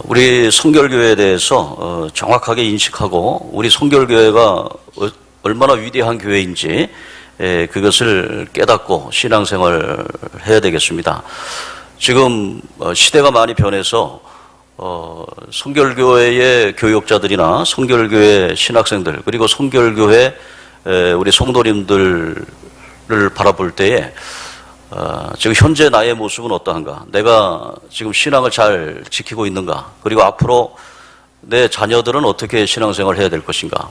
우리 성결교회에 대해서 정확하게 인식하고 우리 성결교회가 얼마나 위대한 교회인지 그것을 깨닫고 신앙생활을 해야 되겠습니다. 지금 시대가 많이 변해서 성결교회의 교육자들이나 성결교회 신학생들 그리고 성결교회 우리 성도님들을 바라볼 때에 지금 현재 나의 모습은 어떠한가? 내가 지금 신앙을 잘 지키고 있는가? 그리고 앞으로 내 자녀들은 어떻게 신앙생활을 해야 될 것인가?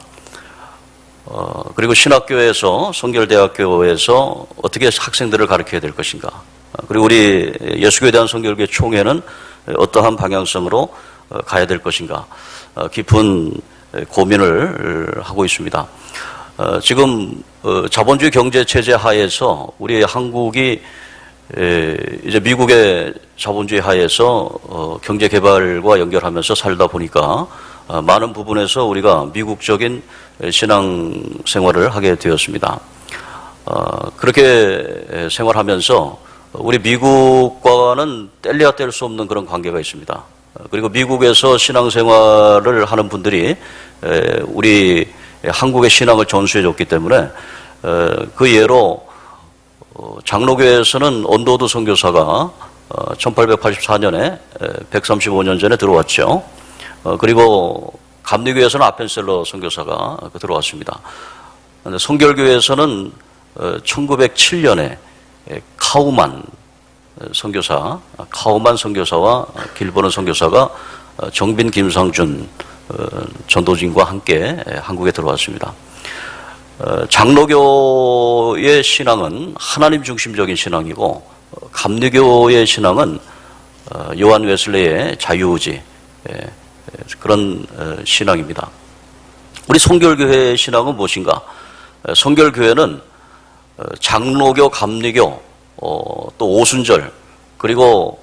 그리고 신학교에서 성결대학교에서 어떻게 학생들을 가르쳐야 될 것인가? 그리고 우리 예수교에 대한 성결교회 총회는 어떠한 방향성으로 가야 될 것인가? 깊은 고민을 하고 있습니다. 지금 자본주의 경제 체제 하에서 우리 한국이 이제 미국의 자본주의 하에서 경제 개발과 연결하면서 살다 보니까 많은 부분에서 우리가 미국적인 신앙 생활을 하게 되었습니다. 그렇게 생활하면서 우리 미국과는 뗄래야 뗄 수 없는 그런 관계가 있습니다. 그리고 미국에서 신앙 생활을 하는 분들이 우리 한국의 신앙을 전수해 줬기 때문에 그 예로 장로교에서는 언더우드 선교사가 1884년에 135년 전에 들어왔죠. 그리고 감리교에서는 아펜셀러 선교사가 들어왔습니다. 성결교에서는 1907년에 카우만 선교사와 길버는 선교사가 정빈 김상준 전도진과 함께 한국에 들어왔습니다. 장로교의 신앙은 하나님 중심적인 신앙이고 감리교의 신앙은 요한 웨슬레의 자유의지 그런 신앙입니다. 우리 성결교회의 신앙은 무엇인가? 성결교회는 장로교, 감리교, 또 오순절 그리고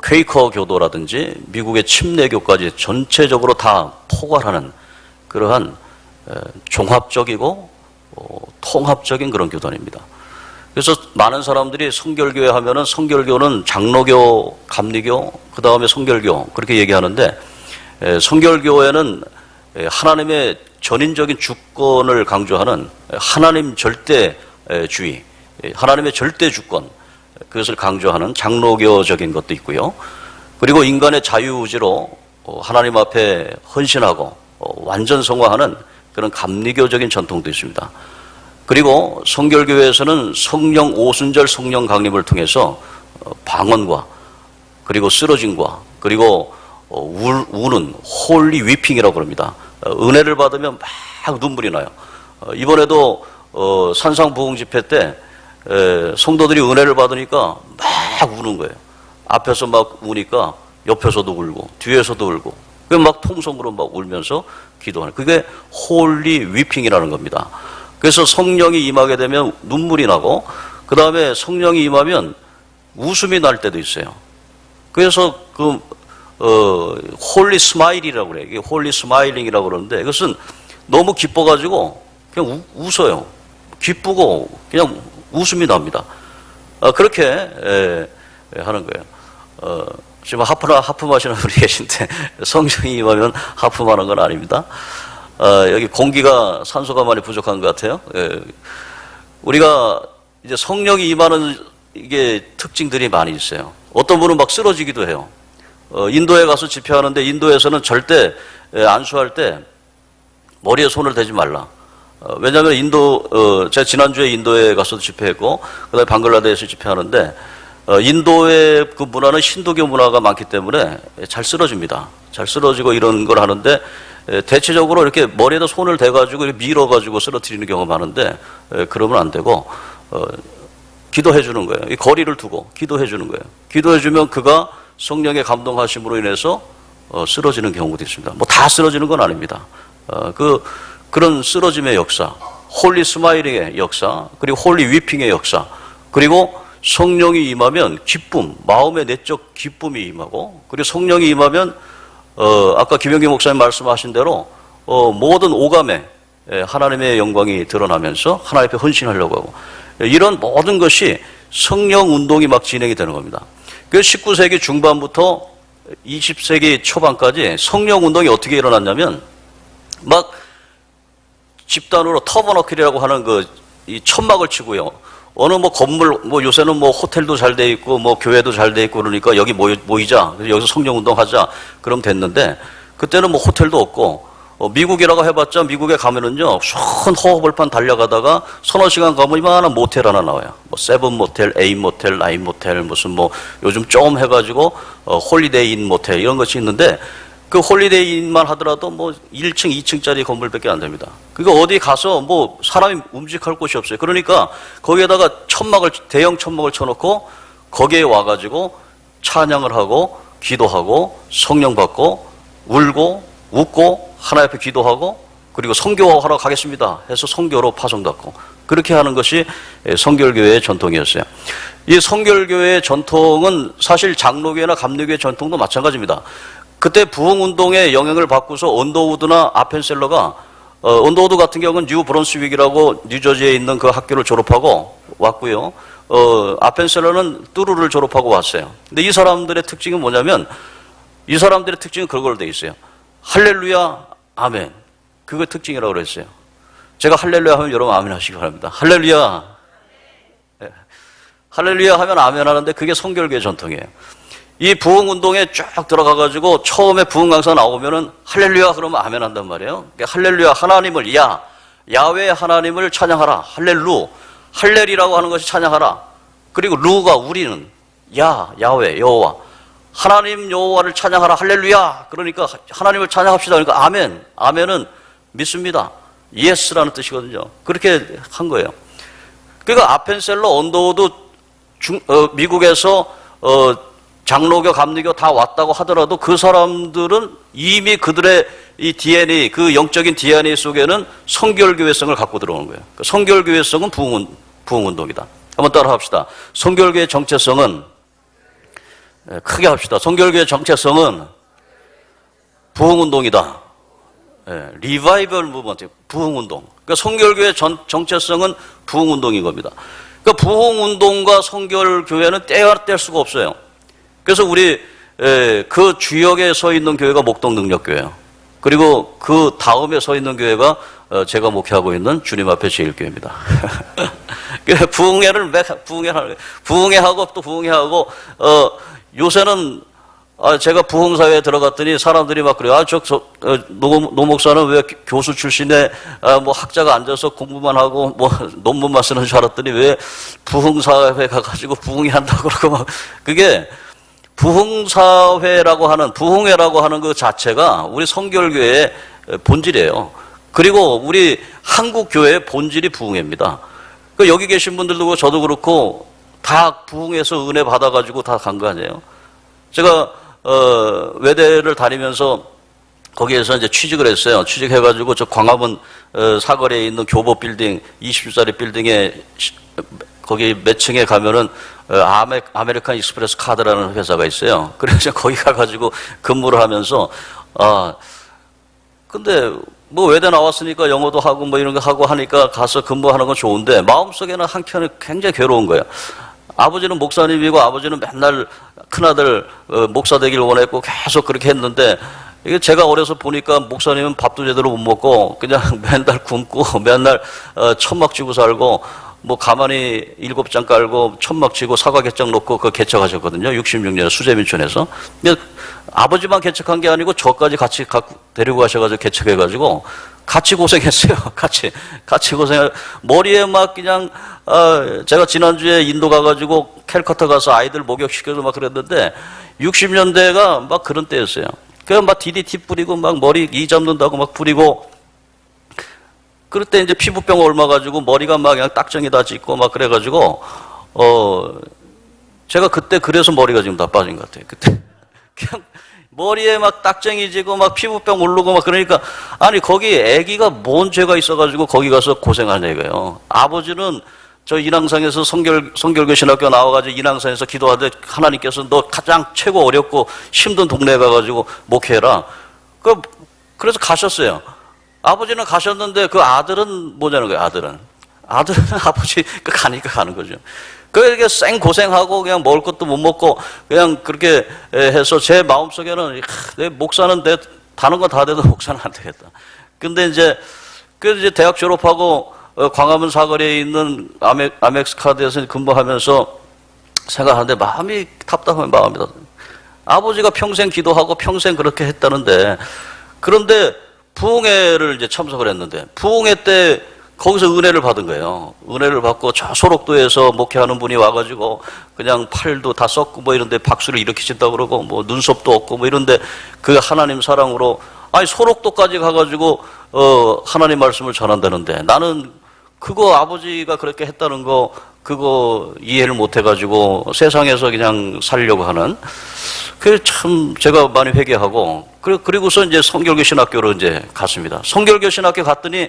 퀘이커 교도라든지 미국의 침례교까지 전체적으로 다 포괄하는 그러한 종합적이고 통합적인 그런 교단입니다. 그래서 많은 사람들이 성결교회 하면은 성결교는 장로교, 감리교, 그 다음에 성결교 그렇게 얘기하는데 성결교회는 하나님의 전인적인 주권을 강조하는 하나님 절대주의, 하나님의 절대 주권 그것을 강조하는 장로교적인 것도 있고요. 그리고 인간의 자유의지로 하나님 앞에 헌신하고 완전 성화하는 그런 감리교적인 전통도 있습니다. 그리고 성결교회에서는 성령 오순절 성령 강림을 통해서 방언과 그리고 쓰러짐과 그리고 우는 홀리 위핑이라고 그럽니다. 은혜를 받으면 막 눈물이 나요. 이번에도 산상부흥 집회 때 성도들이 은혜를 받으니까 막 우는 거예요. 앞에서 막 우니까 옆에서도 울고 뒤에서도 울고 막 통성으로 막 울면서 기도하는 그게 홀리 위핑이라는 겁니다. 그래서 성령이 임하게 되면 눈물이 나고 그 다음에 성령이 임하면 웃음이 날 때도 있어요. 그래서 홀리 스마일이라고 그래요. 이게 홀리 스마일링이라고 그러는데 이것은 너무 기뻐가지고 그냥 웃어요. 기쁘고 그냥 웃음이 납니다. 그렇게 하는 거예요. 지금 하품하시는 분이 계신데 성령이 임하면 하품하는 건 아닙니다. 여기 공기가 산소가 많이 부족한 것 같아요. 우리가 이제 성령이 임하는 이게 특징들이 많이 있어요. 어떤 분은 막 쓰러지기도 해요. 인도에 가서 집회하는데 인도에서는 절대 안수할 때 머리에 손을 대지 말라. 왜냐하면 제가 지난주에 인도에 가서 집회했고 그다음에 방글라데시에서 집회하는데 인도의 그 문화는 힌두교 문화가 많기 때문에 잘 쓰러집니다. 잘 쓰러지고 이런 걸 하는데 대체적으로 이렇게 머리에다 손을 대가지고 이렇게 밀어가지고 쓰러뜨리는 경우가 많은데 그러면 안 되고 기도해 주는 거예요. 이 거리를 두고 기도해 주는 거예요. 기도해 주면 그가 성령의 감동하심으로 인해서 쓰러지는 경우도 있습니다. 뭐 다 쓰러지는 건 아닙니다. 그런 쓰러짐의 역사, 홀리 스마일링의 역사, 그리고 홀리 위핑의 역사, 그리고 성령이 임하면 기쁨, 마음의 내적 기쁨이 임하고, 그리고 성령이 임하면 아까 김영기 목사님 말씀하신 대로 모든 오감에 하나님의 영광이 드러나면서 하나님 앞에 헌신하려고 하고 이런 모든 것이 성령 운동이 막 진행이 되는 겁니다. 그 19세기 중반부터 20세기 초반까지 성령운동이 어떻게 일어났냐면 막 집단으로 터버너클이라고 하는 이 천막을 치고요. 어느 뭐 건물, 뭐 요새는 뭐 호텔도 잘 돼 있고 뭐 교회도 잘 돼 있고 그러니까 여기 모이자. 그래서 여기서 성령운동 하자. 그럼 됐는데 그때는 뭐 호텔도 없고 미국이라고 해봤자 미국에 가면은요 큰 허허벌판 달려가다가 서너 시간 가면 이만한 모텔 하나 나와요. 뭐 세븐 모텔, 에잇 모텔, 나인 모텔 무슨 뭐 요즘 좀 해가지고 홀리데이 인 모텔 이런 것이 있는데 그 홀리데이 인만 하더라도 뭐 1층, 2층짜리 건물밖에 안 됩니다. 그러니까 어디 가서 뭐 사람이 움직할 곳이 없어요. 그러니까 거기에다가 대형 천막을 쳐놓고 거기에 와가지고 찬양을 하고 기도하고 성령 받고 울고 웃고 하나님 앞에 기도하고 그리고 선교하러 가겠습니다 해서 선교로 파송받고 그렇게 하는 것이 성결교회의 전통이었어요. 이 성결교회의 전통은 사실 장로교회나 감리교회 전통도 마찬가지입니다. 그때 부흥운동의 영향을 받고서 언더우드나 아펜셀러가 언더우드 같은 경우는 뉴 브런스윅이라고 뉴저지에 있는 그 학교를 졸업하고 왔고요. 아펜셀러는 뚜루를 졸업하고 왔어요. 근데 이 사람들의 특징은 뭐냐면 이 사람들의 특징은 그걸로 돼 있어요. 할렐루야, 아멘. 그거 특징이라고 그랬어요. 제가 할렐루야 하면 여러분 아멘 하시기 바랍니다. 할렐루야. 네. 할렐루야 하면 아멘 하는데 그게 성결교회 전통이에요. 이 부흥운동에 쫙 들어가가지고 처음에 부흥 강사 나오면은 할렐루야 그러면 아멘 한단 말이에요. 그러니까 할렐루야 하나님을 야외 하나님을 찬양하라. 할렐루. 할렐이라고 하는 것이 찬양하라. 그리고 루가 우리는 야외 여호와. 하나님 여호와를 찬양하라. 할렐루야. 그러니까 하나님을 찬양합시다. 그러니까 아멘. 아멘은 믿습니다. 예스라는 뜻이거든요. 그렇게 한 거예요. 그러니까 아펜셀러 언더우드 미국에서 장로교, 감리교 다 왔다고 하더라도 그 사람들은 이미 그들의 이 DNA, 그 영적인 DNA 속에는 성결교회성을 갖고 들어오는 거예요. 그러니까 성결교회성은 부흥운동이다. 한번 따라 합시다. 성결교회 정체성은 크게 합시다. 성결교회 정체성은 부흥운동이다. 리바이벌 무브먼트, 부흥운동. 그러니까 성결교회 정체성은 부흥운동인 겁니다. 그러니까 부흥운동과 성결교회는 떼야 뗄 수가 없어요. 그래서 우리 그 주역에 서 있는 교회가 목동능력교회예요. 그리고 그 다음에 서 있는 교회가 제가 목회하고 있는 주님 앞에 제일교회입니다. 부흥회하고 또 부흥회하고 요새는 제가 부흥사회에 들어갔더니 사람들이 막 그래요. 노 목사는 왜 교수 출신에 뭐 학자가 앉아서 공부만 하고 뭐 논문만 쓰는 줄 알았더니 왜 부흥사회 가가지고 부흥회 한다고 그러고 막 그게 부흥사회라고 하는 부흥회라고 하는 그 자체가 우리 성결교회의 본질이에요. 그리고 우리 한국교회의 본질이 부흥회입니다. 여기 계신 분들도 저도 그렇고 다 부흥해서 은혜 받아가지고 다 간 거 아니에요? 제가 외대를 다니면서 거기에서 이제 취직을 했어요. 취직해가지고 저 광화문 사거리에 있는 교보 빌딩 20주짜리 빌딩에 거기 몇 층에 가면은 아메리칸 익스프레스 카드라는 회사가 있어요. 그래서 거기 가가지고 근무를 하면서 근데 뭐 외대 나왔으니까 영어도 하고 뭐 이런 거 하고 하니까 가서 근무하는 건 좋은데 마음속에는 한켠에 굉장히 괴로운 거예요. 아버지는 목사님이고 아버지는 맨날 큰아들 목사 되길 원했고 계속 그렇게 했는데 이게 제가 어려서 보니까 목사님은 밥도 제대로 못 먹고 그냥 맨날 굶고 맨날 천막 치고 살고 뭐 가만히 7장 깔고 천막 치고 사과 개척 놓고 그 개척하셨거든요. 66년에 수제민촌에서. 근데 아버지만 개척한 게 아니고 저까지 같이 데리고 가셔가지고 개척해가지고 같이 고생했어요. 같이 고생. 머리에 막 그냥 제가 지난주에 인도 가가지고 캘커타 가서 아이들 목욕시켜서 막 그랬는데 60년대가 막 그런 때였어요. 그냥 막 DDT 뿌리고 막 머리 이 잡는다고 막 뿌리고 그럴 때 이제 피부병 옮아가지고 머리가 막 그냥 딱정이 다 짙고 막 그래가지고 제가 그때 그래서 머리가 지금 다 빠진 것 같아요. 그때 그냥 머리에 막 딱정이 지고 막 피부병 오르고 막 그러니까 아니 거기 애기가 뭔 죄가 있어가지고 거기 가서 고생한 애가요. 아버지는 저 인왕산에서 성결교 신학교 나와가지고 인왕산에서 기도하는데 하나님께서 너 가장 최고 어렵고 힘든 동네에 가가지고 목회해라. 그래서 가셨어요. 아버지는 가셨는데 그 아들은 뭐냐는 거예요. 아들은 아버지 가니까 가는 거죠. 그렇게 쌩 고생하고 그냥 먹을 것도 못 먹고 그냥 그렇게 해서 제 마음속에는 내 목사는 내 다른 거 다 돼도 목사는 안 되겠다. 근데 이제 대학 졸업하고 광화문 사거리에 있는 아멕스 카드에서 근무하면서 생각하는데 마음이 답답한 마음이다. 아버지가 평생 기도하고 평생 그렇게 했다는데, 그런데 부흥회를 이제 참석을 했는데 부흥회 때 거기서 은혜를 받은 거예요. 은혜를 받고 저 소록도에서 목회하는 분이 와가지고 그냥 팔도 다 썩고 뭐 이런데 박수를 일으키신다고 그러고 뭐 눈썹도 없고 뭐 이런데 그 하나님 사랑으로 아니 소록도까지 가가지고 하나님 말씀을 전한다는데 나는 그거 아버지가 그렇게 했다는 거 그거 이해를 못 해가지고 세상에서 그냥 살려고 하는 그 참 제가 많이 회개하고 그리고서 이제 성결교 신학교로 이제 갔습니다. 성결교 신학교 갔더니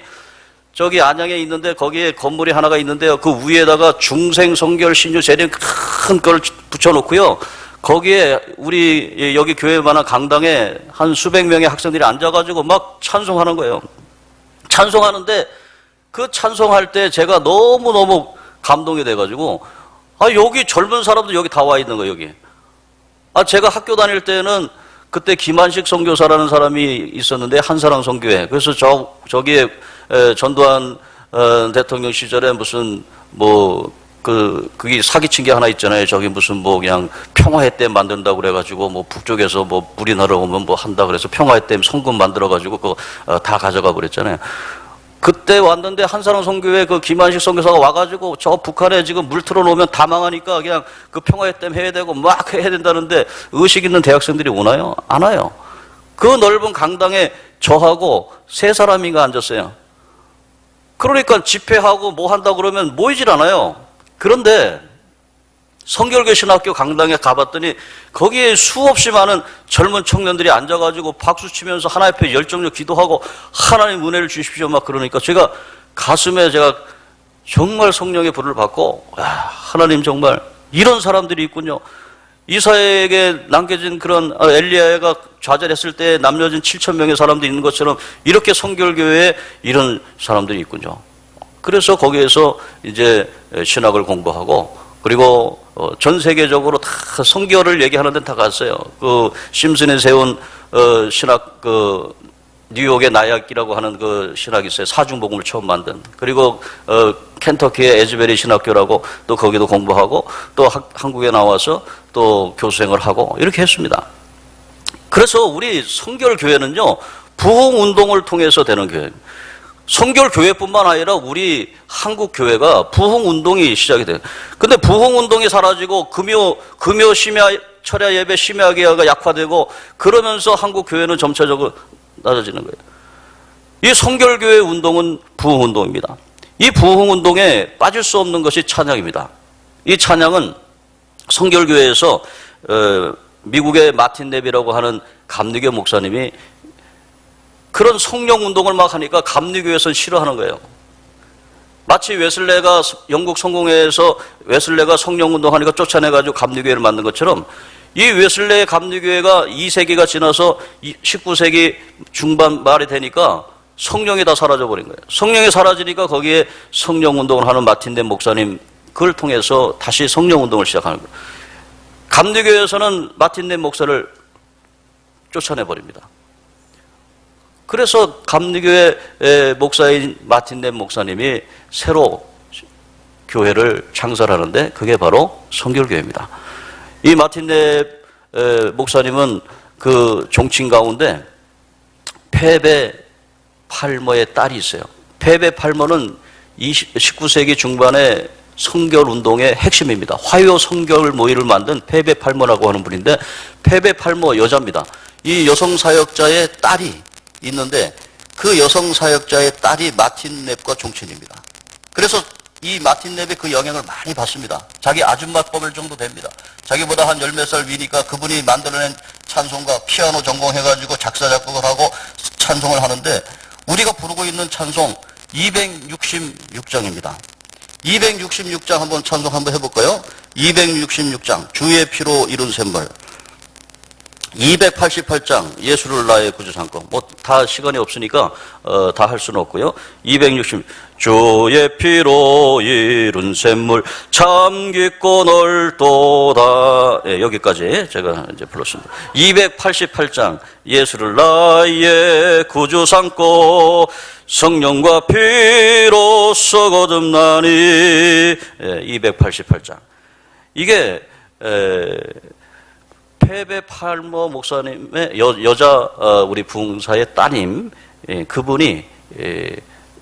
저기 안양에 있는데 거기에 건물이 하나가 있는데요. 그 위에다가 중생 성결 신유 재림 큰 걸 붙여놓고요. 거기에 우리 여기 교회만한 강당에 한 수백 명의 학생들이 앉아가지고 막 찬송하는 거예요. 찬송하는데 그 찬송할 때 제가 너무너무 감동이 돼가지고 여기 젊은 사람들 여기 다 와 있는 거예요. 여기. 제가 학교 다닐 때는 그때 김한식 선교사라는 사람이 있었는데 한사랑 선교회. 그래서 저기에 전두환 대통령 시절에 무슨 그게 사기친 게 하나 있잖아요. 저기 무슨 그냥 평화의댐 만든다고 그래가지고 북쪽에서 물이 날아오면 한다 그래서 평화의댐 성금 만들어가지고 그거 다 가져가 버렸잖아요. 그때 왔는데 한사랑 선교회 그 김한식 선교사가 와가지고 저 북한에 지금 물 틀어놓으면 다 망하니까 그냥 그 평화의댐 해야 되고 막 해야 된다는데 의식 있는 대학생들이 오나요? 안 와요. 그 넓은 강당에 저하고 세 사람인가 앉았어요. 그러니까 집회하고 뭐 한다고 그러면 모이질 않아요. 그런데 성결교 신학교 강당에 가봤더니 거기에 수없이 많은 젊은 청년들이 앉아가지고 박수치면서 하나님 앞에 열정적으로 기도하고 하나님 은혜를 주십시오 막 그러니까 제가 가슴에 제가 정말 성령의 불을 받고 하나님 정말 이런 사람들이 있군요. 이사야에게 남겨진 그런 엘리야가 좌절했을 때 남겨진 7,000명의 사람들이 있는 것처럼 이렇게 성결교회에 이런 사람들이 있군요. 그래서 거기에서 이제 신학을 공부하고 그리고 전 세계적으로 다 성결을 얘기하는 데는 다 갔어요. 그 심슨이 세운 신학 뉴욕의 나약이라고 하는 그 신학이 있어요. 사중복음을 처음 만든. 그리고 켄터키의 에즈베리 신학교라고 또 거기도 공부하고 또 한국에 나와서 또 교수생을 하고 이렇게 했습니다. 그래서 우리 성결교회는요 부흥운동을 통해서 되는 교회입니다. 성결교회뿐만 아니라 우리 한국교회가 부흥운동이 시작이 돼요. 근데 부흥운동이 사라지고 금요 심야 철야 예배 심야 기회가 약화되고 그러면서 한국교회는 점차적으로 낮아지는 거예요. 이 성결교회 운동은 부흥운동입니다. 이 부흥운동에 빠질 수 없는 것이 찬양입니다. 이 찬양은 성결교회에서 미국의 마틴 랩이라고 하는 감리교 목사님이 그런 성령운동을 막 하니까 감리교에서는 싫어하는 거예요. 마치 웨슬레가 영국 성공회에서 웨슬레가 성령운동하니까 쫓아내가지고 감리교회를 만든 것처럼 이 웨슬레의 감리교회가 2세기가 지나서 19세기 중반 말이 되니까 성령이 다 사라져버린 거예요. 성령이 사라지니까 거기에 성령운동을 하는 마틴 랩 목사님 그걸 통해서 다시 성령운동을 시작하는 거예요. 감리교회에서는 마틴 랩 목사를 쫓아내버립니다. 그래서 감리교회 목사인 마틴 랩 목사님이 새로 교회를 창설하는데 그게 바로 성결교회입니다. 이 마틴 랩 목사님은 그 종친 가운데 페베 팔머의 딸이 있어요. 페베 팔머는 19세기 중반에 성결운동의 핵심입니다. 화요 성결 모의를 만든 페베 팔머라고 하는 분인데 페베 팔머 여자입니다. 이 여성 사역자의 딸이 있는데 그 여성 사역자의 딸이 마틴 랩과 종친입니다. 그래서 이 마틴 랩의 그 영향을 많이 받습니다. 자기 아줌마 뽑을 정도 됩니다. 자기보다 한 10몇 살 위니까 그분이 만들어낸 찬송가 피아노 전공해가지고 작사 작곡을 하고 찬송을 하는데 우리가 부르고 있는 찬송 266장입니다. 266장 한번 찬송 한번 해볼까요? 266장 주의 피로 이룬 샘물 288장 예수를 나의 구주 삼고 뭐 다 시간이 없으니까 다 할 수는 없고요. 260 주의 피로 이룬 샘물 참 깊고 넓도다. 예, 여기까지 제가 이제 불렀습니다. 288장 예수를 나의 구주 삼고 성령과 피로써 거듭나니. 예, 288장 이게 페베 팔머 목사님의 여자 우리 부흥사의 따님, 그분이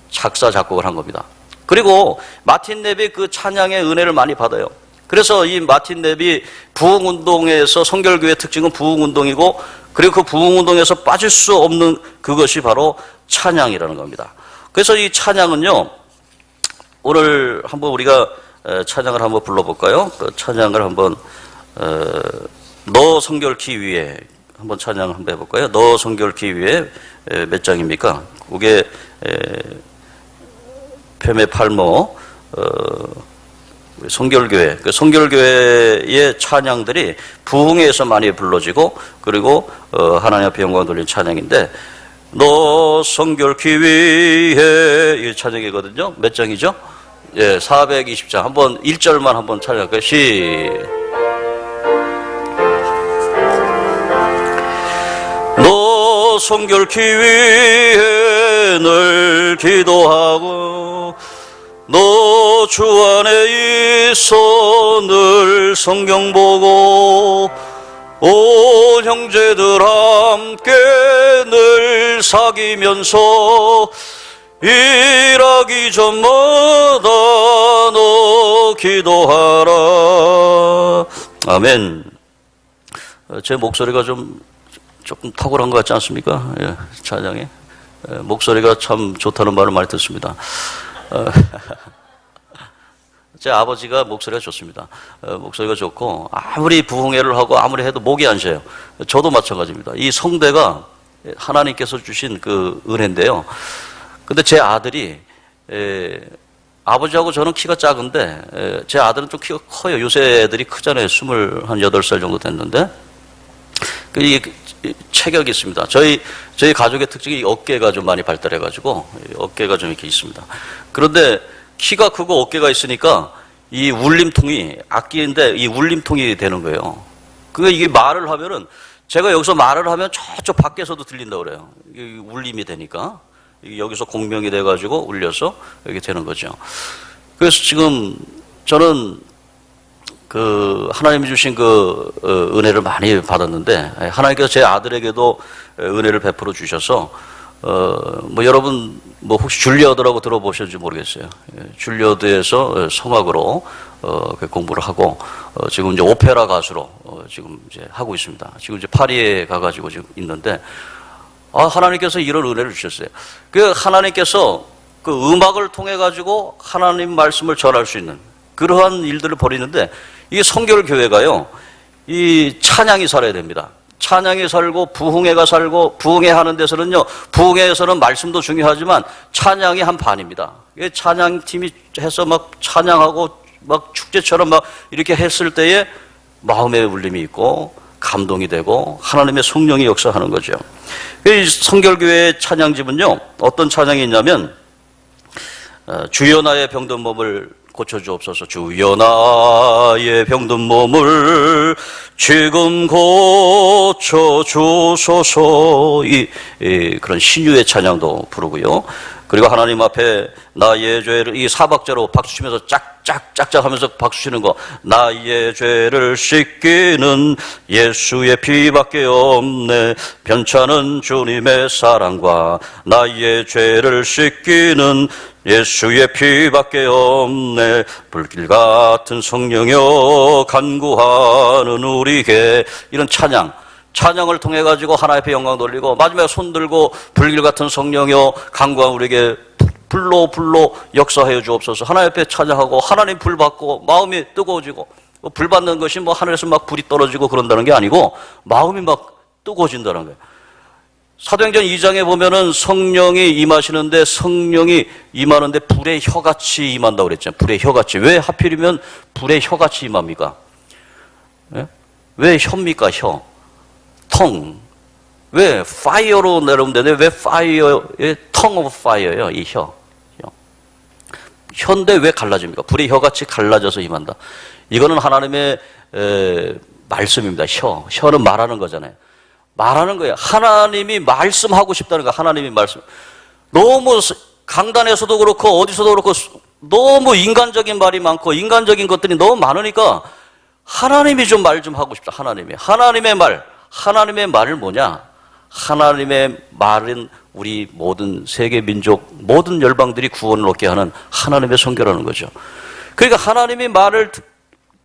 작사 작곡을 한 겁니다. 그리고 마틴 랩이 그 찬양의 은혜를 많이 받아요. 그래서 이 마틴 랩이 부흥운동에서 성결교회 특징은 부흥운동이고, 그리고 그 부흥운동에서 빠질 수 없는 그것이 바로 찬양이라는 겁니다. 그래서 이 찬양은요, 오늘 한번 우리가 찬양을 한번 불러볼까요? 그 찬양을 한번 너 성결케 위해 한번 찬양 한번 해볼까요? 너 성결케 위해 몇 장입니까? 그게 페메 팔머 성결교회, 그 성결교회의 찬양들이 부흥회에서 많이 불러지고, 그리고 하나님 앞에 영광 돌린 찬양인데, 너 성결케 위해 이 찬양이거든요. 몇 장이죠? 예, 420장. 한번 1절만 한번 찬양할까요? 너 성결케 위해 늘 기도하고 너 주 안에 있어 늘 성경 보고 온 형제들 함께 늘 사귀면서 일하기 전마다 너 기도하라. 아멘. 제 목소리가 조금 탁월한 것 같지 않습니까? 예, 찬양에. 목소리가 참 좋다는 말을 많이 듣습니다. 제 아버지가 목소리가 좋습니다. 목소리가 좋고, 아무리 부흥회를 하고 아무리 해도 목이 안 쉬어요. 저도 마찬가지입니다. 이 성대가 하나님께서 주신 그 은혜인데요. 근데 제 아들이, 아버지하고 저는 키가 작은데, 제 아들은 좀 키가 커요. 요새 애들이 크잖아요. 28살 정도 됐는데. 이 체격이 있습니다. 저희 가족의 특징이 어깨가 좀 많이 발달해가지고 어깨가 좀 이렇게 있습니다. 그런데 키가 크고 어깨가 있으니까 이 울림통이 악기인데 이 울림통이 되는 거예요. 그게 이게 말을 하면은 제가 여기서 말을 하면 저쪽 밖에서도 들린다고 그래요. 이게 울림이 되니까 여기서 공명이 돼가지고 울려서 이렇게 되는 거죠. 그래서 지금 저는 하나님이 주신 은혜를 많이 받았는데, 하나님께서 제 아들에게도 은혜를 베풀어 주셔서, 여러분, 혹시 줄리어드라고 들어보셨는지 모르겠어요. 줄리어드에서 성악으로, 공부를 하고, 지금 이제 오페라 가수로, 지금 이제 하고 있습니다. 지금 이제 파리에 가가지고 지금 있는데, 하나님께서 이런 은혜를 주셨어요. 하나님께서 음악을 통해가지고 하나님 말씀을 전할 수 있는 그러한 일들을 벌이는데, 이게 성결교회가요, 이 찬양이 살아야 됩니다. 찬양이 살고, 부흥회가 살고, 부흥회 하는 데서는요, 부흥회에서는 말씀도 중요하지만, 찬양이 한 반입니다. 찬양팀이 해서 막 찬양하고, 막 축제처럼 막 이렇게 했을 때에 마음의 울림이 있고, 감동이 되고, 하나님의 성령이 역사하는 거죠. 이 성결교회의 찬양집은요, 어떤 찬양이 있냐면, 주여 나의 병든 몸을 고쳐주옵소서. 주여 나의 병든 몸을 지금 고쳐주소서. 그런 신유의 찬양도 부르고요. 그리고 하나님 앞에 나의 죄를, 이 사박자로 박수 치면서 짝짝짝짝 하면서 박수 치는 거. 나의 죄를 씻기는 예수의 피밖에 없네. 편찮은 주님의 사랑과 나의 죄를 씻기는 예수의 피밖에 없네. 불길 같은 성령여 간구하는 우리에게. 이런 찬양을 통해 가지고 하나님 앞에 영광 돌리고, 마지막에 손 들고 불길 같은 성령여 간구하는 우리에게 불로 역사하여 주옵소서. 하나님 앞에 찬양하고 하나님 불 받고 마음이 뜨거워지고, 불 받는 것이 하늘에서 막 불이 떨어지고 그런다는 게 아니고 마음이 막 뜨거워진다는 거예요. 사도행전 2장에 보면은 성령이 임하시는데, 성령이 임하는데 불의 혀같이 임한다고 그랬잖아요. 불의 혀같이. 왜 하필이면 불의 혀같이 임합니까? 예? 왜 혀입니까? 혀. 더 텅. 왜 파이어로 내려오면 되는데 왜 파이어의 텅 오브 파이어예요? 이 혀. 혀인데 왜 갈라집니까? 불의 혀같이 갈라져서 임한다. 이거는 하나님의 말씀입니다. 혀는 말하는 거잖아요. 말하는 거예요. 하나님이 말씀하고 싶다는 거야. 하나님이 말씀. 너무 강단에서도 그렇고 어디서도 그렇고 너무 인간적인 말이 많고 인간적인 것들이 너무 많으니까 하나님이 좀 말 좀 하고 싶다. 하나님의 말은 뭐냐? 하나님의 말은 우리 모든 세계 민족, 모든 열방들이 구원을 얻게 하는 하나님의 선교라는 거죠. 그러니까 하나님이 말을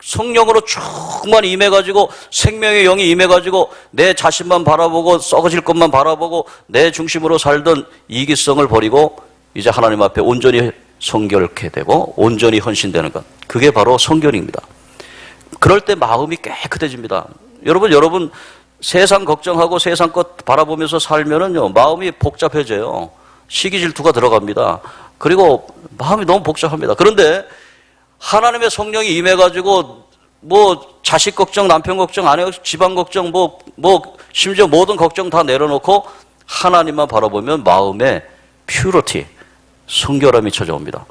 성령으로 충만히 임해가지고 생명의 영이 임해가지고 내 자신만 바라보고 썩어질 것만 바라보고 내 중심으로 살던 이기성을 버리고 이제 하나님 앞에 온전히 성결케 되고 온전히 헌신되는 것. 그게 바로 성결입니다. 그럴 때 마음이 깨끗해집니다. 여러분 세상 걱정하고 세상 것 바라보면서 살면은요, 마음이 복잡해져요. 시기 질투가 들어갑니다. 그리고 마음이 너무 복잡합니다. 그런데 하나님의 성령이 임해가지고 뭐 자식 걱정, 남편 걱정, 아내 걱정, 집안 걱정, 심지어 모든 걱정 다 내려놓고 하나님만 바라보면 마음에 퓨리티, 성결함이 찾아옵니다.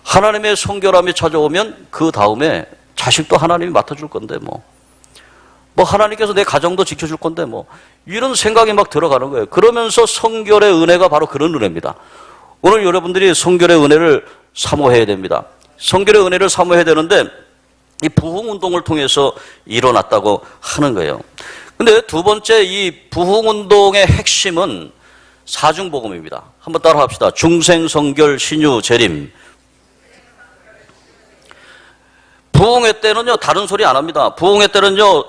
하나님의 성결함이 찾아오면 그 다음에 자식도 하나님이 맡아줄 건데 뭐 하나님께서 내 가정도 지켜줄 건데 이런 생각이 막 들어가는 거예요. 그러면서 성결의 은혜가 바로 그런 은혜입니다. 오늘 여러분들이 성결의 은혜를 사모해야 됩니다. 성결의 은혜를 사모해야 되는데 이 부흥운동을 통해서 일어났다고 하는 거예요. 근데 두 번째 이 부흥운동의 핵심은 사중복음입니다. 한번 따라 합시다. 중생, 성결, 신유, 재림. 부흥회 때는요, 다른 소리 안 합니다. 부흥회 때는요,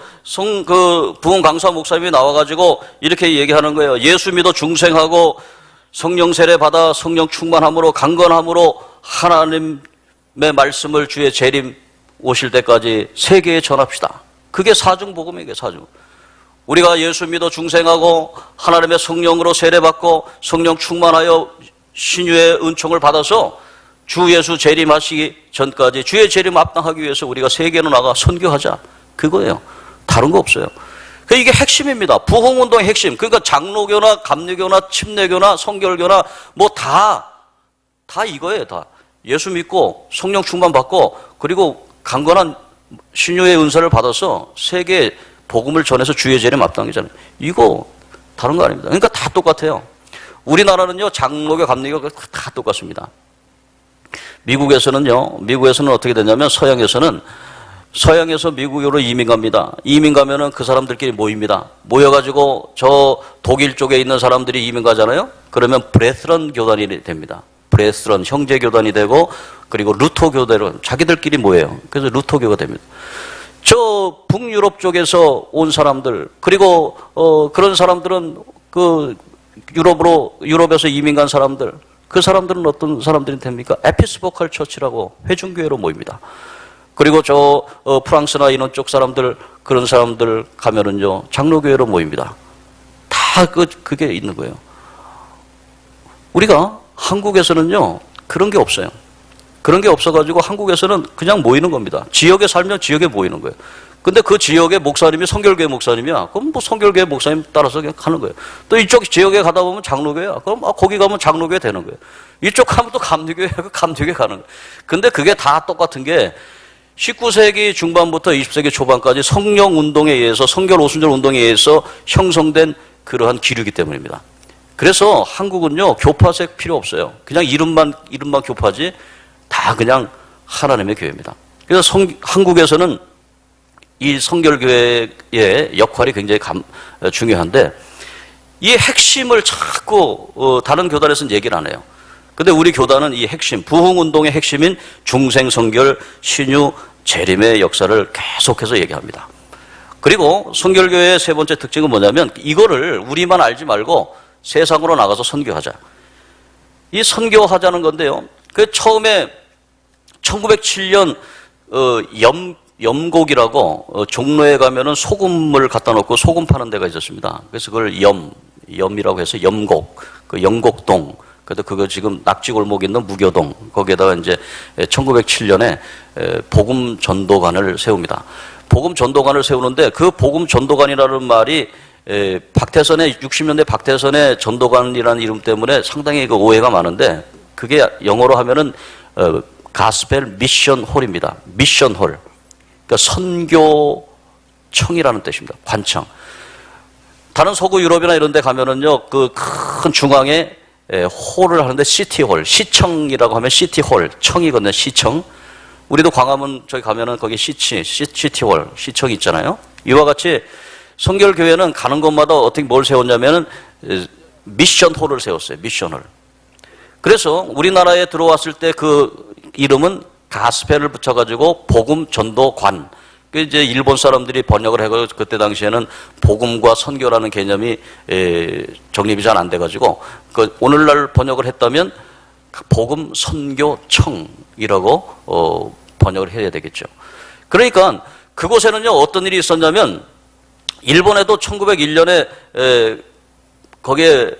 부흥 강사 목사님이 나와가지고 이렇게 얘기하는 거예요. 예수 믿어 중생하고 성령 세례 받아 성령 충만함으로 강건함으로 하나님의 말씀을 주의 재림 오실 때까지 세계에 전합시다. 그게 사중복음이에요, 사중. 우리가 예수 믿어 중생하고 하나님의 성령으로 세례 받고 성령 충만하여 신유의 은총을 받아서 주 예수 재림하시기 전까지 주의 재림 합당하기 위해서 우리가 세계로 나가 선교하자. 그거예요. 다른 거 없어요. 이게 핵심입니다. 부흥운동의 핵심. 그러니까 장로교나 감리교나 침례교나 성결교나 다 이거예요. 다. 예수 믿고 성령 충만 받고 그리고 강건한 신유의 은사를 받아서 세계에 복음을 전해서 주의 재림 합당이잖아요. 이거 다른 거 아닙니다. 그러니까 다 똑같아요. 우리나라는요, 장로교, 감리교 다 똑같습니다. 미국에서는 어떻게 되냐면 서양에서 미국으로 이민 갑니다. 이민 가면은 그 사람들끼리 모입니다. 모여가지고 저 독일 쪽에 있는 사람들이 이민 가잖아요. 그러면 브레스런 교단이 됩니다. 브레스런 형제 교단이 되고 그리고 루터 교대로 자기들끼리 모여요. 그래서 루터교가 됩니다. 저 북유럽 쪽에서 온 사람들 그리고 그런 사람들은 그 유럽에서 이민 간 사람들 그 사람들은 어떤 사람들이 됩니까? 에피스코팔 처치라고 회중교회로 모입니다. 그리고 저 프랑스나 이런 쪽 사람들 그런 사람들 가면은요 장로교회로 모입니다. 다 그게 있는 거예요. 우리가 한국에서는요 그런 게 없어요. 그런 게 없어가지고 한국에서는 그냥 모이는 겁니다. 지역에 살면 지역에 모이는 거예요. 근데 그 지역의 목사님이 성결교회 목사님이야. 그럼 성결교회 목사님 따라서 그냥 가는 거예요. 또 이쪽 지역에 가다 보면 장로교회야. 그럼 거기 가면 장로교회 되는 거예요. 이쪽 가면 또 감리교회 가는 거예요. 근데 그게 다 똑같은 게 19세기 중반부터 20세기 초반까지 성령 운동에 의해서 성결 오순절 운동에 의해서 형성된 그러한 기류이기 때문입니다. 그래서 한국은요 교파색 필요 없어요. 그냥 이름만 교파지 다 그냥 하나님의 교회입니다. 그래서 한국에서는 이 성결교회의 역할이 굉장히 중요한데 이 핵심을 자꾸 다른 교단에서는 얘기를 안 해요. 근데 우리 교단은 이 핵심, 부흥운동의 핵심인 중생, 성결, 신유, 재림의 역사를 계속해서 얘기합니다. 그리고 성결교회의 세 번째 특징은 뭐냐면 이거를 우리만 알지 말고 세상으로 나가서 선교하자. 이 선교하자는 건데요. 그 처음에 1907년 염곡이라고 종로에 가면은 소금을 갖다 놓고 소금 파는 데가 있었습니다. 그래서 그걸 염이라고 해서 염곡, 그 영곡동. 그래도 그거 지금 낙지골목 있는 무교동 거기에다가 이제 1907년에 복음 전도관을 세웁니다. 복음 전도관을 세우는데 그 복음 전도관이라는 말이 박태선의 60년대 박태선의 전도관이라는 이름 때문에 상당히 그 오해가 많은데 그게 영어로 하면은 가스펠 미션 홀입니다. 미션 홀. 그러니까 선교청이라는 뜻입니다. 관청. 다른 서구 유럽이나 이런 데 가면은요, 그 큰 중앙에 홀을 하는데 시티홀, 시청이라고 하면 시티홀, 청이거든요, 시청. 우리도 광화문 저기 가면은 거기 시티홀, 시청이 있잖아요. 이와 같이 성결교회는 가는 곳마다 어떻게 뭘 세웠냐면은 미션홀을 세웠어요, 미션홀. 그래서 우리나라에 들어왔을 때 그 이름은 가스펠을 붙여가지고 복음 전도관. 그 이제 일본 사람들이 번역을 해가지고 그때 당시에는 복음과 선교라는 개념이 정립이 잘 안 돼가지고 그 오늘날 번역을 했다면 복음 선교청이라고 번역을 해야 되겠죠. 그러니까 그곳에는요 어떤 일이 있었냐면 일본에도 1901년에 거기에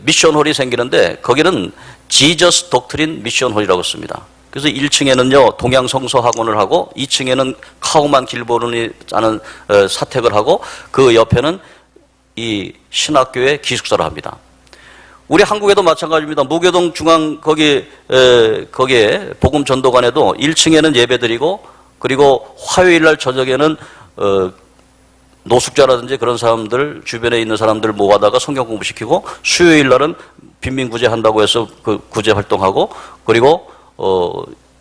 미션홀이 생기는데 거기는 지저스 독트린 미션홀이라고 씁니다. 그래서 1층에는요 동양성서학원을 하고 2층에는 카우만 길보른이 하는 사택을 하고 그 옆에는 이 신학교의 기숙사를 합니다. 우리 한국에도 마찬가지입니다. 무교동 중앙 거기에 복음 전도관에도 1층에는 예배드리고 그리고 화요일날 저녁에는 노숙자라든지 그런 사람들 주변에 있는 사람들 모아다가 성경 공부시키고 수요일날은 빈민구제 한다고 해서 그 구제 활동하고 그리고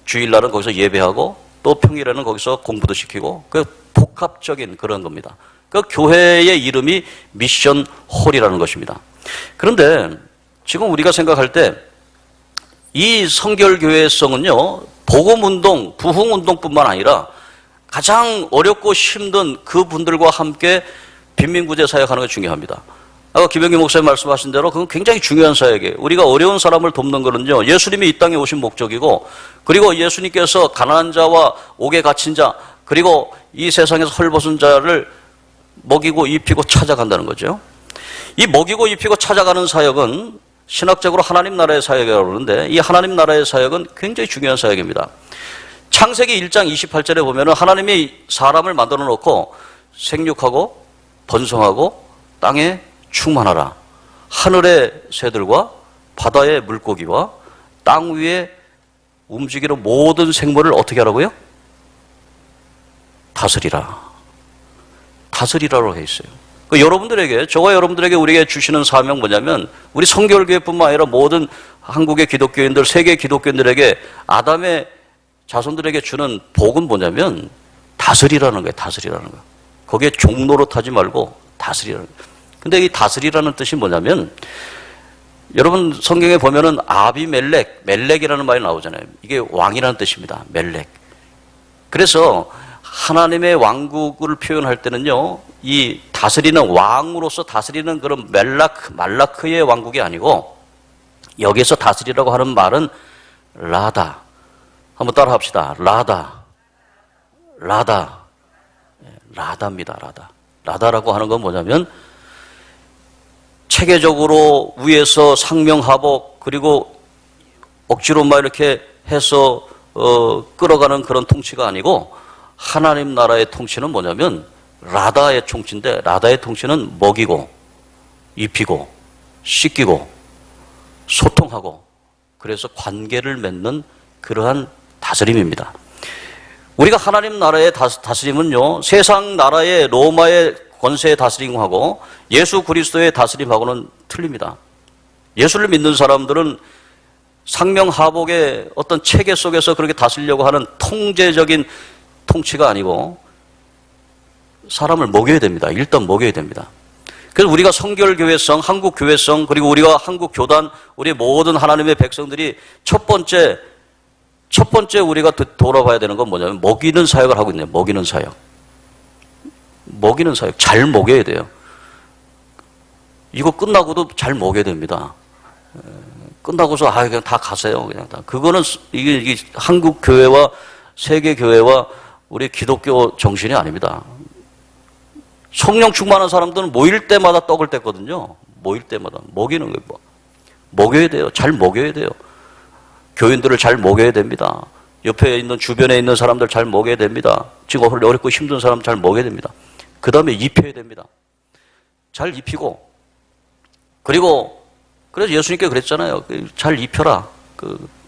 주일날은 거기서 예배하고 또 평일에는 거기서 공부도 시키고 그 복합적인 그런 겁니다. 그 교회의 이름이 미션 홀이라는 것입니다. 그런데 지금 우리가 생각할 때 이 성결교회성은요 복음운동, 부흥운동뿐만 아니라 가장 어렵고 힘든 그분들과 함께 빈민구제 사역하는 게 중요합니다. 아까 김영기 목사님 말씀하신 대로 그건 굉장히 중요한 사역이에요. 우리가 어려운 사람을 돕는 거는요 예수님이 이 땅에 오신 목적이고 그리고 예수님께서 가난한 자와 옥에 갇힌 자 그리고 이 세상에서 헐벗은 자를 먹이고 입히고 찾아간다는 거죠. 이 먹이고 입히고 찾아가는 사역은 신학적으로 하나님 나라의 사역이라고 그러는데 이 하나님 나라의 사역은 굉장히 중요한 사역입니다. 창세기 1장 28절에 보면은 하나님이 사람을 만들어 놓고 생육하고 번성하고 땅에 충만하라. 하늘의 새들과 바다의 물고기와 땅 위에 움직이는 모든 생물을 어떻게 하라고요? 다스리라. 다스리라고 해 있어요. 여러분들에게, 저와 여러분들에게 우리에게 주시는 사명 뭐냐면 우리 성결교회뿐만 아니라 모든 한국의 기독교인들, 세계 기독교인들에게 아담의 자손들에게 주는 복은 뭐냐면 다스리라는 거예요. 다스리라는 거예요. 거기에 종노릇하지 말고 다스리라는 거예요. 근데 이 다스리라는 뜻이 뭐냐면 여러분 성경에 보면은 아비멜렉, 멜렉이라는 말이 나오잖아요. 이게 왕이라는 뜻입니다. 멜렉. 그래서 하나님의 왕국을 표현할 때는요, 이 다스리는 왕으로서 다스리는 그런 말라크의 왕국이 아니고 여기서 다스리라고 하는 말은 라다. 한번 따라 합시다. 라다. 라다입니다. 라다. 라다라고 하는 건 뭐냐면 체계적으로 위에서 상명하복 그리고 억지로 막 이렇게 해서 끌어가는 그런 통치가 아니고 하나님 나라의 통치는 뭐냐면 라다의 통치인데 라다의 통치는 먹이고 입히고 씻기고 소통하고 그래서 관계를 맺는 그러한 다스림입니다. 우리가 하나님 나라의 다스림은요 세상 나라의 로마의 권세의 다스림하고 예수 그리스도의 다스림하고는 틀립니다. 예수를 믿는 사람들은 상명하복의 어떤 체계 속에서 그렇게 다스리려고 하는 통제적인 통치가 아니고 사람을 먹여야 됩니다. 일단 먹여야 됩니다. 그래서 우리가 성결교회성, 한국교회성, 그리고 우리가 한국교단, 우리 모든 하나님의 백성들이 첫 번째 우리가 돌아봐야 되는 건 뭐냐면 먹이는 사역을 하고 있네요. 먹이는 사역. 먹이는 사역. 잘 먹여야 돼요. 이거 끝나고도 잘 먹여야 됩니다. 끝나고서 그냥 다 가세요. 그냥 다. 그거는 이게 한국 교회와 세계 교회와 우리 기독교 정신이 아닙니다. 성령 충만한 사람들은 모일 때마다 떡을 뗐거든요. 모일 때마다 먹이는 거예요. 먹여야 돼요. 잘 먹여야 돼요. 교인들을 잘 먹여야 됩니다. 옆에 있는 주변에 있는 사람들 잘 먹여야 됩니다. 지금 어렵고 힘든 사람 잘 먹여야 됩니다. 그 다음에 입혀야 됩니다. 잘 입히고, 그리고 그래서 예수님께 그랬잖아요. 잘 입혀라.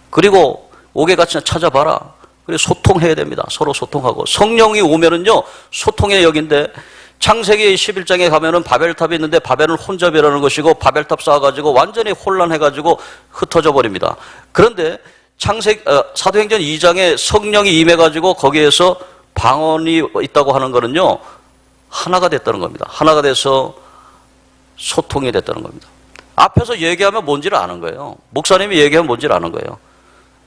그리고 옥에같이 찾아봐라. 그리고 소통해야 됩니다. 서로 소통하고. 성령이 오면은요, 소통의 역인데, 창세기 11장에 가면은 바벨탑이 있는데 바벨은 혼자 멸하는 것이고, 바벨탑 쌓아가지고 완전히 혼란해가지고 흩어져 버립니다. 그런데 사도행전 2장에 성령이 임해가지고 거기에서 방언이 있다고 하는 거는요, 하나가 됐다는 겁니다. 하나가 돼서 소통이 됐다는 겁니다. 앞에서 얘기하면 뭔지를 아는 거예요. 목사님이 얘기하면 뭔지를 아는 거예요.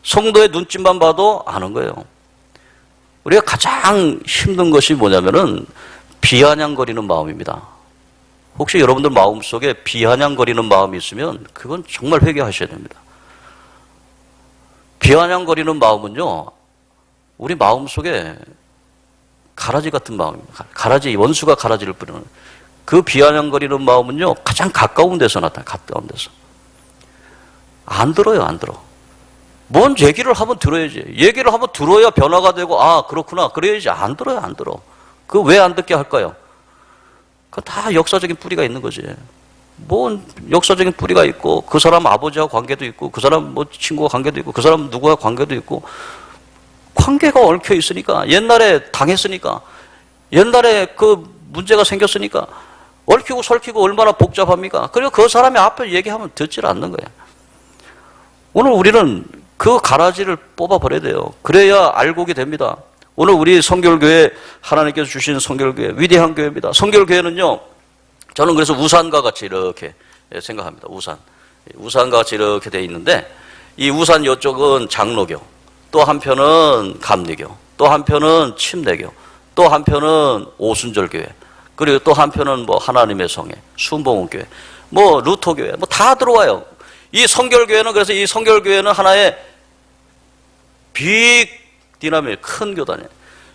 성도의 눈짓만 봐도 아는 거예요. 우리가 가장 힘든 것이 뭐냐면은 비아냥거리는 마음입니다. 혹시 여러분들 마음속에 비아냥거리는 마음이 있으면 그건 정말 회개하셔야 됩니다. 비아냥거리는 마음은요, 우리 마음속에 가라지 같은 마음입니다. 원수가 가라지를 뿌리는. 그 비아냥거리는 마음은요, 가장 가까운 데서 나타나요. 가까운 데서. 안 들어요, 안 들어. 뭔 얘기를 하면 들어야지. 얘기를 하면 들어야 변화가 되고, 아, 그렇구나. 그래야지. 안 들어요, 안 들어. 그 왜 안 듣게 할까요? 그 다 역사적인 뿌리가 있는 거지. 뭔 역사적인 뿌리가 있고, 그 사람 아버지와 관계도 있고, 그 사람 뭐 친구와 관계도 있고, 그 사람 누구와 관계도 있고, 관계가 얽혀 있으니까, 옛날에 당했으니까, 옛날에 그 문제가 생겼으니까, 얽히고 설키고 얼마나 복잡합니까? 그리고 그 사람이 앞에 얘기하면 듣질 않는 거예요. 오늘 우리는 그 가라지를 뽑아버려야 돼요. 그래야 알곡이 됩니다. 오늘 우리 성결교회, 하나님께서 주신 성결교회, 위대한 교회입니다. 성결교회는요, 저는 그래서 우산과 같이 이렇게 생각합니다. 우산과 같이 이렇게 돼 있는데, 이 우산 이쪽은 장로교, 또 한편은 감리교, 또 한편은 침례교, 또 한편은 오순절교회, 그리고 또 한편은 뭐 하나님의 성회, 순복음교회, 뭐 루터교회, 뭐 다 들어와요. 이 성결교회는, 그래서 이 성결교회는 하나의 빅 디나믹, 큰 교단이에요.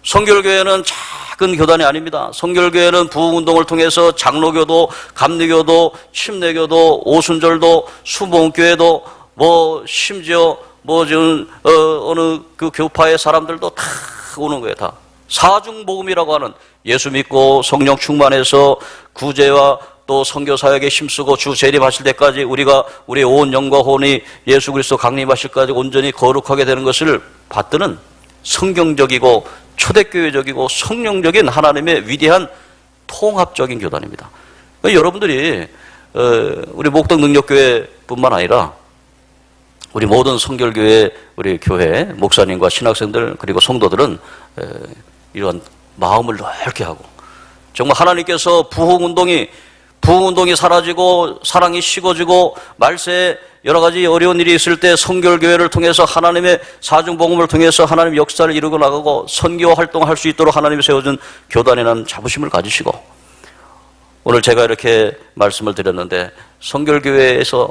성결교회는 작은 교단이 아닙니다. 성결교회는 부흥운동을 통해서 장로교도, 감리교도, 침례교도, 오순절도, 순복음교회도, 뭐 심지어 뭐 지금 어느 그 교파의 사람들도 다 오는 거예요. 다 사중복음이라고 하는, 예수 믿고 성령 충만해서 구제와 또 선교사역에 힘쓰고 주 재림하실 때까지 우리가 우리의 온 영과 혼이 예수 그리스도 강림하실 때까지 온전히 거룩하게 되는 것을 받드는 성경적이고 초대교회적이고 성령적인 하나님의 위대한 통합적인 교단입니다. 그러니까 여러분들이 우리 목동 능력교회뿐만 아니라 우리 모든 성결교회, 우리 교회 목사님과 신학생들 그리고 성도들은 이런 마음을 넓게 하고, 정말 하나님께서 부흥운동이 사라지고 사랑이 식어지고 말세에 여러 가지 어려운 일이 있을 때 성결교회를 통해서 하나님의 사중복음을 통해서 하나님의 역사를 이루고 나가고 선교 활동할 수 있도록 하나님이 세워준 교단이라는 자부심을 가지시고, 오늘 제가 이렇게 말씀을 드렸는데, 성결교회에서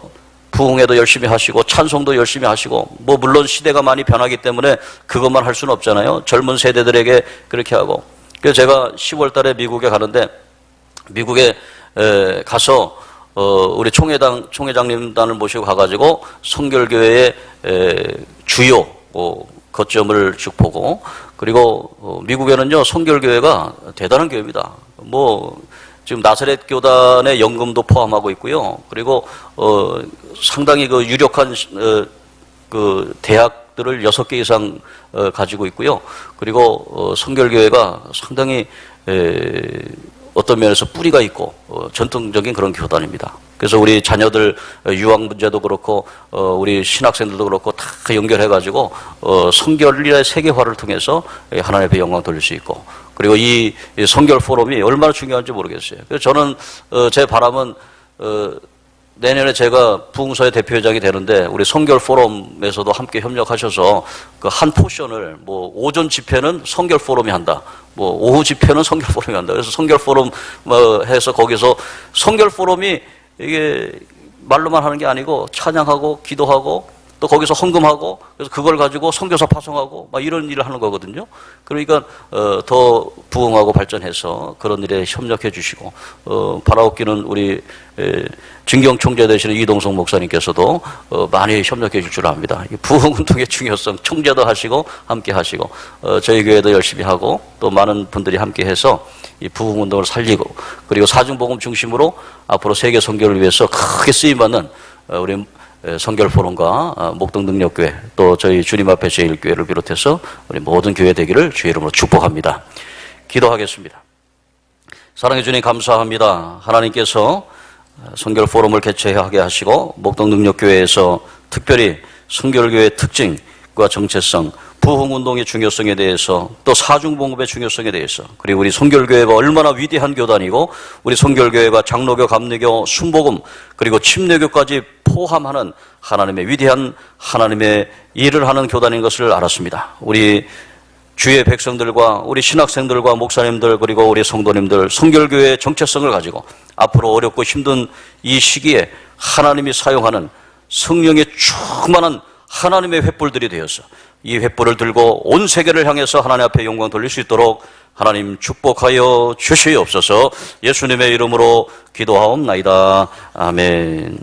부흥회도 열심히 하시고 찬송도 열심히 하시고, 뭐 물론 시대가 많이 변하기 때문에 그것만 할 수는 없잖아요. 젊은 세대들에게 그렇게 하고. 그래서 제가 10월 달에 미국에 가는데, 미국에 가서 우리 총회장님단을 모시고 가가지고 성결교회의 주요 거점을 쭉 보고, 그리고 미국에는요 성결교회가 대단한 교회입니다. 뭐 지금 나사렛 교단의 연금도 포함하고 있고요. 그리고 상당히 그 유력한 그 대학들을 6개 이상 가지고 있고요. 그리고 성결교회가 상당히 어떤 면에서 뿌리가 있고 전통적인 그런 교단입니다. 그래서 우리 자녀들 유학 문제도 그렇고 우리 신학생들도 그렇고 다 연결해가지고 성결의 세계화를 통해서 하나님의 영광 돌릴 수 있고, 그리고 이 성결 포럼이 얼마나 중요한지 모르겠어요. 그래서 저는 제 바람은 내년에 제가 부흥사의 대표회장이 되는데 우리 성결 포럼에서도 함께 협력하셔서 그 한 포션을 뭐 오전 집회는 성결 포럼이 한다, 뭐 오후 집회는 성결 포럼이 한다. 그래서 성결 포럼 해서 거기서 성결 포럼이 이게 말로만 하는 게 아니고 찬양하고 기도하고 또 거기서 헌금하고 그래서 그걸 가지고 선교사 파송하고 막 이런 일을 하는 거거든요. 그러니까 더 부흥하고 발전해서 그런 일에 협력해 주시고 바라옵기는 우리 진경 총재 되시는 이동성 목사님께서도 많이 협력해 줄 줄 압니다. 부흥 운동의 중요성 총재도 하시고 함께 하시고 저희 교회도 열심히 하고 또 많은 분들이 함께 해서 이 부흥 운동을 살리고 그리고 사중복음 중심으로 앞으로 세계 선교를 위해서 크게 쓰임 받는 우리 선결 포럼과 목동 능력교회 또 저희 주님 앞에 제1교회를 비롯해서 우리 모든 교회 되기를 주의 이름으로 축복합니다. 기도하겠습니다. 사랑해 주님 감사합니다. 하나님께서 선결 포럼을 개최하게 하시고 목동 능력교회에서 특별히 선결교회의 특징과 정체성, 부흥운동의 중요성에 대해서 또 사중봉급의 중요성에 대해서 그리고 우리 선결교회가 얼마나 위대한 교단이고 우리 선결교회가 장로교, 감리교, 순복음 그리고 침례교까지 포함하는 하나님의 위대한 하나님의 일을 하는 교단인 것을 알았습니다. 우리 주의 백성들과 우리 신학생들과 목사님들 그리고 우리 성도님들 선결교회의 정체성을 가지고 앞으로 어렵고 힘든 이 시기에 하나님이 사용하는 성령의 충만한 하나님의 횃불들이 되어서 이 횃불을 들고 온 세계를 향해서 하나님 앞에 영광 돌릴 수 있도록 하나님 축복하여 주시옵소서. 예수님의 이름으로 기도하옵나이다. 아멘.